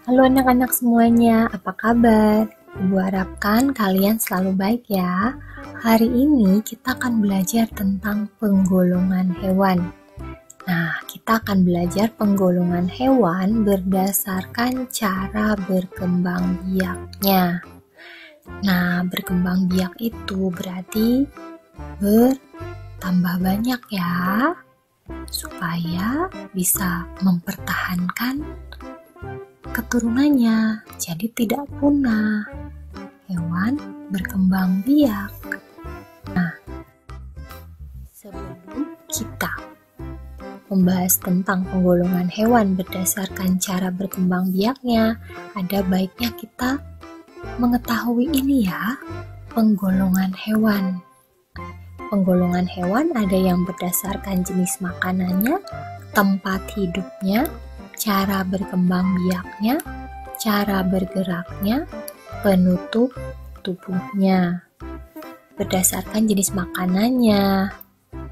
Halo anak-anak semuanya, apa kabar? Ibu harapkan kalian selalu baik ya. Hari ini kita akan belajar tentang penggolongan hewan. Nah, kita akan belajar penggolongan hewan berdasarkan cara berkembang biaknya. Nah, berkembang biak itu berarti bertambah banyak ya, supaya bisa mempertahankan keturunannya, jadi tidak punah. Hewan berkembang biak. Nah, sebelum kita membahas tentang penggolongan hewan berdasarkan cara berkembang biaknya, ada baiknya kita mengetahui ini ya, penggolongan hewan. Penggolongan hewan ada yang berdasarkan jenis makanannya, tempat hidupnya, cara berkembang biaknya, cara bergeraknya, penutup tubuhnya. Berdasarkan jenis makanannya,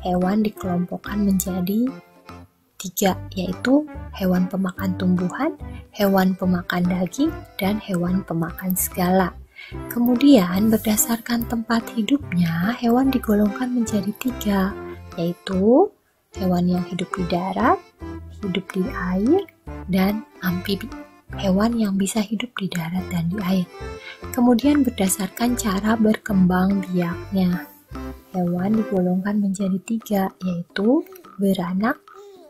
hewan dikelompokkan menjadi 3, yaitu hewan pemakan tumbuhan, hewan pemakan daging, dan hewan pemakan segala. Kemudian berdasarkan tempat hidupnya, hewan digolongkan menjadi 3, yaitu hewan yang hidup di darat, hidup di air, dan amfibi, hewan yang bisa hidup di darat dan di air. Kemudian berdasarkan cara berkembang biaknya, hewan digolongkan menjadi 3, yaitu beranak,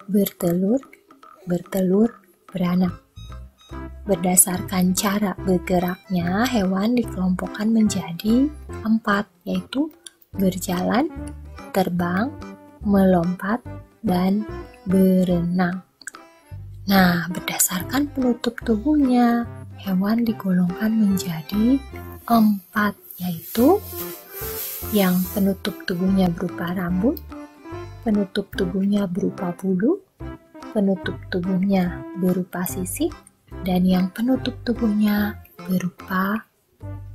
bertelur, beranak. Berdasarkan cara bergeraknya, hewan dikelompokkan menjadi 4, yaitu berjalan, terbang, melompat, dan berenang. Nah, berdasarkan penutup tubuhnya, hewan digolongkan menjadi 4, yaitu yang penutup tubuhnya berupa rambut, penutup tubuhnya berupa bulu, penutup tubuhnya berupa sisik, dan yang penutup tubuhnya berupa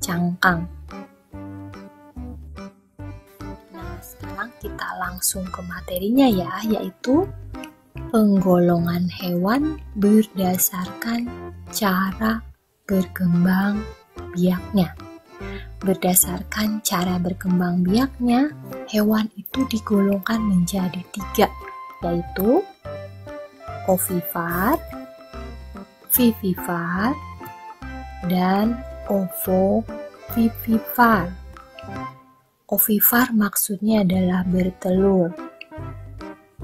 cangkang. Nah, sekarang kita langsung ke materinya ya, yaitu penggolongan hewan berdasarkan cara berkembang biaknya. Berdasarkan cara berkembang biaknya, hewan itu digolongkan menjadi 3, yaitu ovipar, vivipar, dan ovovivipar. Ovipar maksudnya adalah bertelur,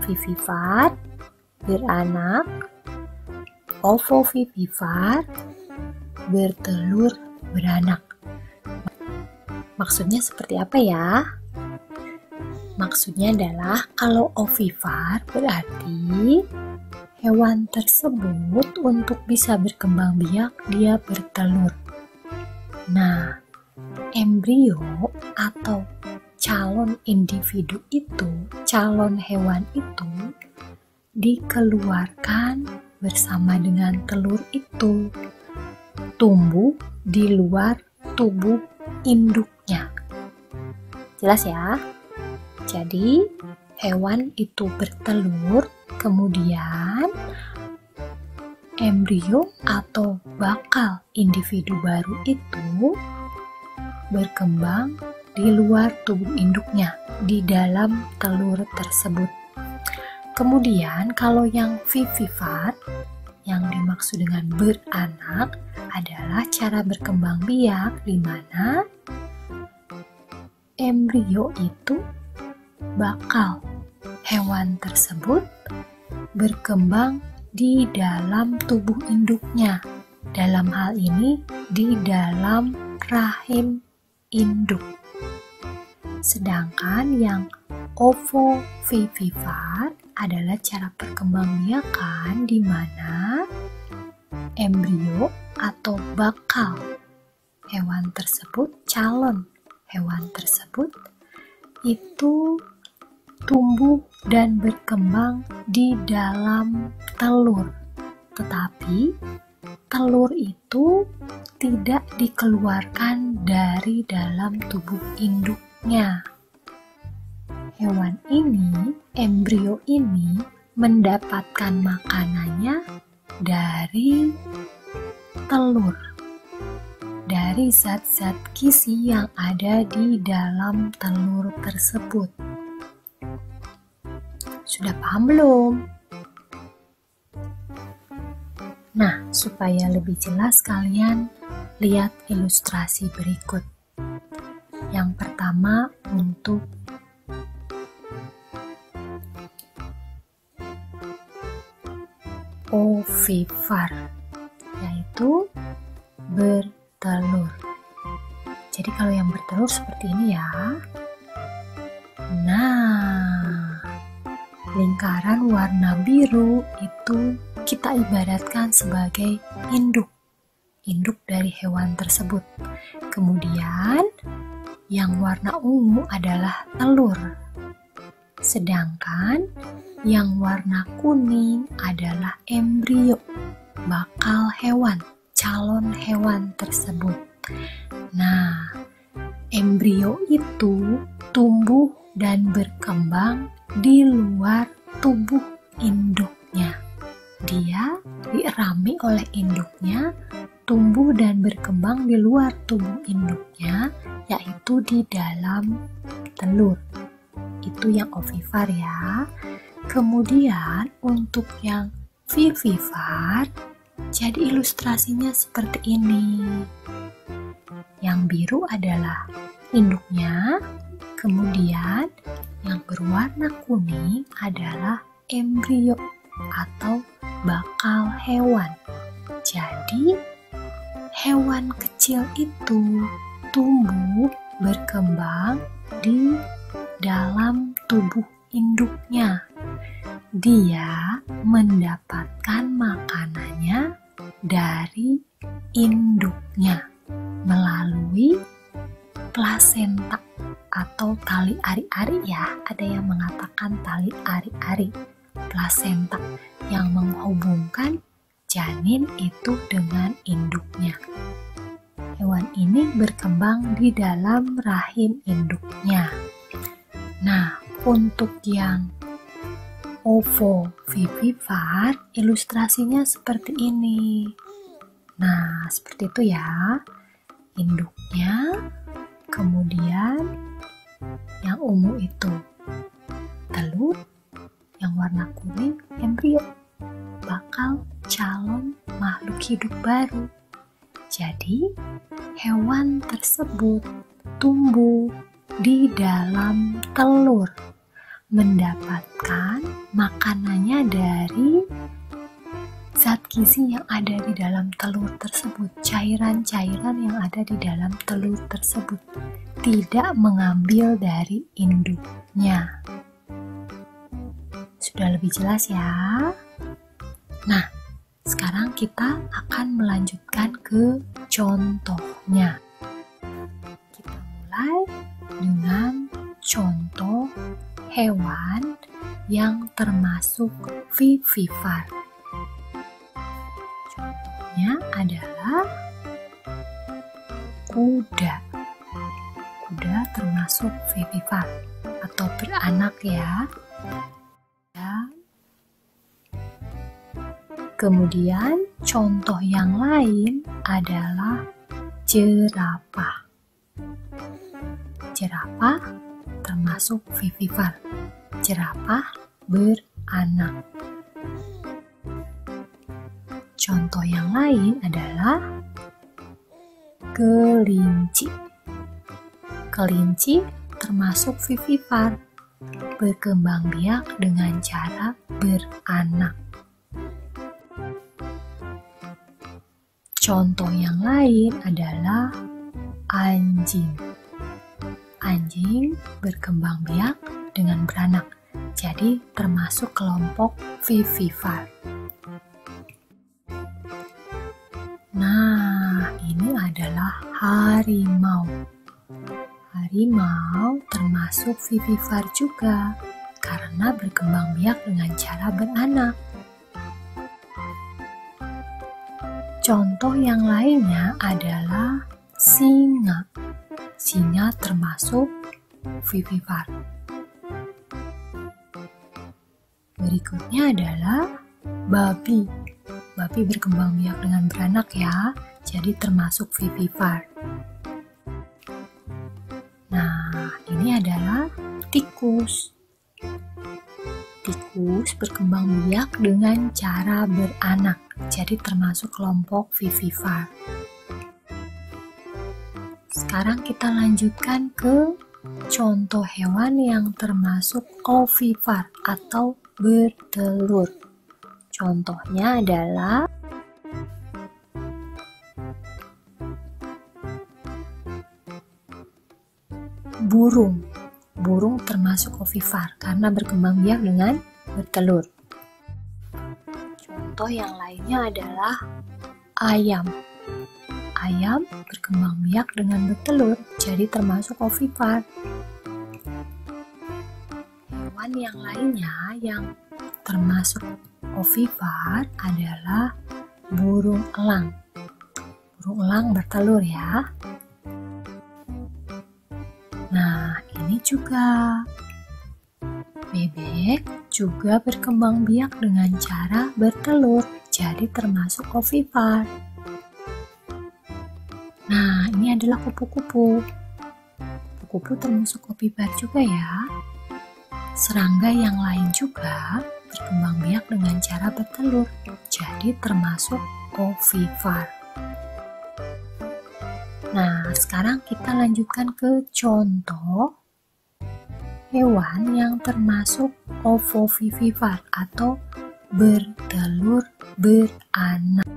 vivipar beranak, ovovivipar bertelur beranak. Maksudnya seperti apa ya? Maksudnya adalah kalau ovipar berarti hewan tersebut untuk bisa berkembang biak dia bertelur. Nah, embrio atau calon individu itu, calon hewan itu dikeluarkan bersama dengan telur itu, tumbuh di luar tubuh induknya. Jelas ya? Jadi, hewan itu bertelur, kemudian embrio atau bakal individu baru itu berkembang di luar tubuh induknya, di dalam telur tersebut. Kemudian kalau yang vivipar, yang dimaksud dengan beranak adalah cara berkembang biak di mana embrio itu bakal hewan tersebut berkembang di dalam tubuh induknya. Dalam hal ini di dalam rahim induk. Sedangkan yang ovovivipar adalah cara perkembangbiakan di mana embrio atau bakal hewan tersebut, calon hewan tersebut itu tumbuh dan berkembang di dalam telur. Tetapi telur itu tidak dikeluarkan dari dalam tubuh induknya. Hewan ini, embrio ini mendapatkan makanannya dari telur dari zat-zat gizi yang ada di dalam telur tersebut. Sudah paham belum? Nah, supaya lebih jelas kalian lihat ilustrasi berikut. Yang pertama untuk ovipar, yaitu bertelur. Jadi kalau yang bertelur seperti ini ya. Nah, lingkaran warna biru itu kita ibaratkan sebagai induk dari hewan tersebut. Kemudian yang warna ungu adalah telur. Sedangkan yang warna kuning adalah embrio, bakal hewan, calon hewan tersebut. Nah, embrio itu tumbuh dan berkembang di luar tubuh induknya. Dia dierami oleh induknya, tumbuh dan berkembang di luar tubuh induknya, yaitu di dalam telur. Itu yang ovipar ya. Kemudian untuk yang vivipar, jadi ilustrasinya seperti ini. Yang biru adalah induknya, kemudian yang berwarna kuning adalah embrio atau bakal hewan. Jadi hewan kecil itu tumbuh berkembang di dalam tubuh induknya. Dia mendapatkan makanannya dari induknya melalui plasenta atau tali ari-ari ya. Ada yang mengatakan tali ari-ari, plasenta yang menghubungkan janin itu dengan induknya. Hewan ini berkembang di dalam rahim induknya. Nah, untuk yang ovovivipar, ilustrasinya seperti ini. Nah, seperti itu ya. Induknya, kemudian yang ungu itu telur, yang warna kuning embrio, bakal calon makhluk hidup baru. Jadi, hewan tersebut tumbuh di dalam telur, mendapatkan makanannya dari zat gizi yang ada di dalam telur tersebut, cairan-cairan yang ada di dalam telur tersebut, tidak mengambil dari induknya. Sudah lebih jelas ya? Nah, sekarang kita akan melanjutkan ke contohnya. Kita mulai dengan contoh hewan yang termasuk vivipar. Contohnya adalah kuda. Kuda termasuk vivipar atau beranak ya. Kemudian contoh yang lain adalah jerapah. Jerapah termasuk vivipar. Jerapah beranak. Contoh yang lain adalah kelinci. Kelinci termasuk vivipar, berkembang biak dengan cara beranak. Contoh yang lain adalah anjing. Anjing berkembang biak dengan beranak, jadi termasuk kelompok vivipar. Nah, ini adalah harimau. Harimau termasuk vivipar juga, karena berkembang biak dengan cara beranak. Contoh yang lainnya adalah singa. Singa termasuk vivipar. Berikutnya adalah babi. babi berkembang biak dengan beranak ya, jadi termasuk vivipar. Nah, ini adalah tikus. Tikus berkembang biak dengan cara beranak, jadi termasuk kelompok vivipar. Sekarang kita lanjutkan ke contoh hewan yang termasuk ovipar atau bertelur. Contohnya adalah burung. Burung termasuk ovipar karena berkembang biak dengan bertelur. Contoh yang lainnya adalah ayam. Ayam berkembang biak dengan bertelur, jadi termasuk ovipar. Hewan yang lainnya yang termasuk ovipar adalah burung elang. Burung elang bertelur ya. Nah, ini juga bebek juga berkembang biak dengan cara bertelur, jadi termasuk ovipar. Nah, ini adalah kupu-kupu. Kupu-kupu termasuk ovipar juga ya. Serangga yang lain juga berkembang biak dengan cara bertelur, jadi termasuk ovipar. Nah, sekarang kita lanjutkan ke contoh hewan yang termasuk ovovivipar atau bertelur beranak.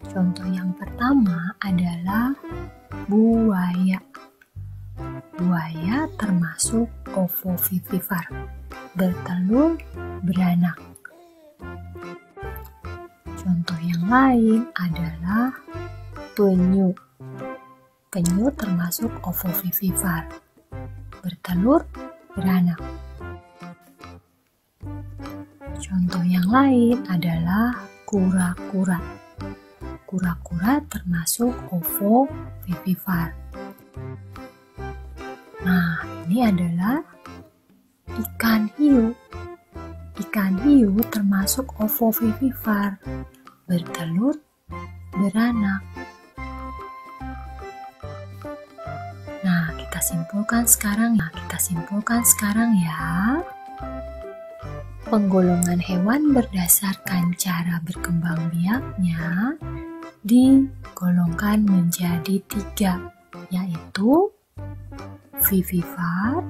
Contoh yang pertama adalah buaya. Buaya termasuk ovovivipar, bertelur beranak. Contoh yang lain adalah penyu. Penyu termasuk ovovivipar, bertelur beranak. Contoh yang lain adalah kura-kura. Kura-kura termasuk ovovivipar. Nah, ini adalah ikan hiu. Ikan hiu termasuk ovovivipar, bertelur beranak. Nah, kita simpulkan sekarang ya. Penggolongan hewan berdasarkan cara berkembang biaknya digolongkan menjadi 3, yaitu vivipar,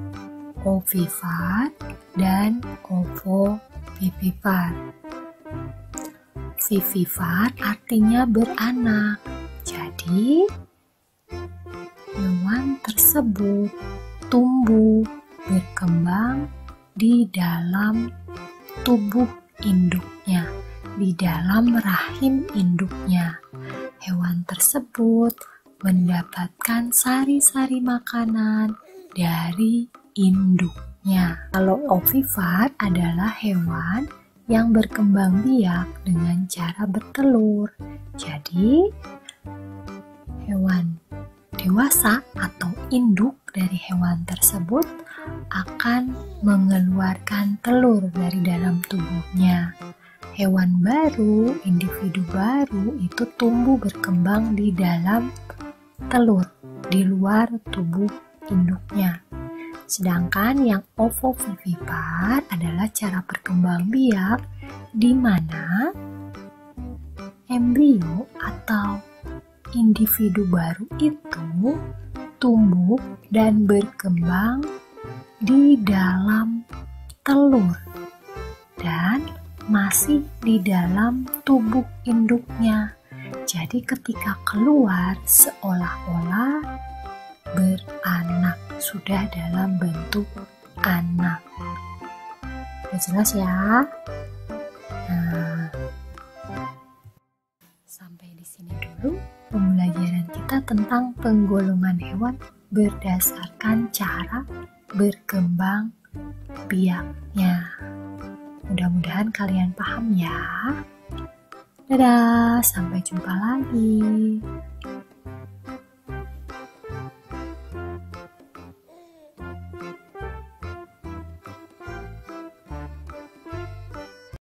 ovipar, dan ovovivipar. Vivipar artinya beranak, jadi hewan tersebut tumbuh berkembang di dalam tubuh induknya, di dalam rahim induknya. Hewan tersebut mendapatkan sari-sari makanan dari induknya. Kalau ovipar adalah hewan yang berkembang biak dengan cara bertelur. Jadi, hewan dewasa atau induk dari hewan tersebut akan mengeluarkan telur dari dalam tubuhnya. Hewan baru, individu baru itu tumbuh berkembang di dalam telur, di luar tubuh induknya. Sedangkan yang ovovivipar adalah cara berkembang biak di mana embrio atau individu baru itu tumbuh dan berkembang di dalam telur dan masih di dalam tubuh induknya. Jadi ketika keluar seolah-olah beranak, sudah dalam bentuk anak. Udah jelas ya? Nah, sampai di sini dulu pembelajaran kita tentang penggolongan hewan berdasarkan cara berkembang biaknya. Mudah-mudahan kalian paham ya. Dadah, sampai jumpa lagi.